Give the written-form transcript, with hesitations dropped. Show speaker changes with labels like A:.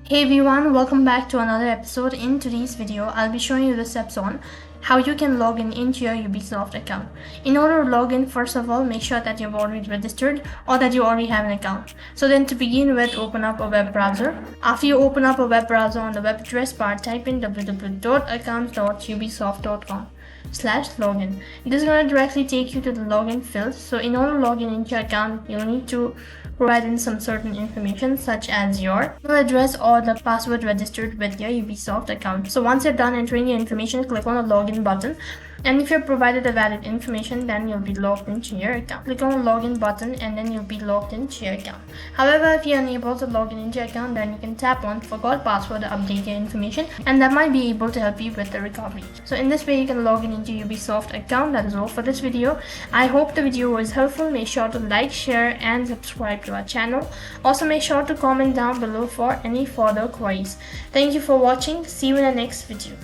A: Hey everyone, welcome back to another episode. In today's video, I'll be showing you the steps on how you can log in into your Ubisoft account. In order to log in, first of all, make sure that you've already registered or that you already have an account. So then to begin with, open up a web browser. After you open up a web browser, on the web address bar, type in www.accounts.ubisoft.com/login. This is going to directly take you to the login field. So in order to log in into your account, you'll need to provide in some certain information such as your email address or the password registered with your Ubisoft account. So once you're done entering your information, click on the login button, and if you're provided a valid information, then you'll be logged into your account. Click on the login button and then you'll be logged into your account. However, if you're unable to log in into your account, then you can tap on forgot password to update your information, and that might be able to help you with the recovery. So in this way, you can log in into Ubisoft account. That is all for this video. I hope the video was helpful. Make sure to like, share and subscribe to our channel. Also make sure to comment down below for any further queries. Thank you for watching. See you in the next video.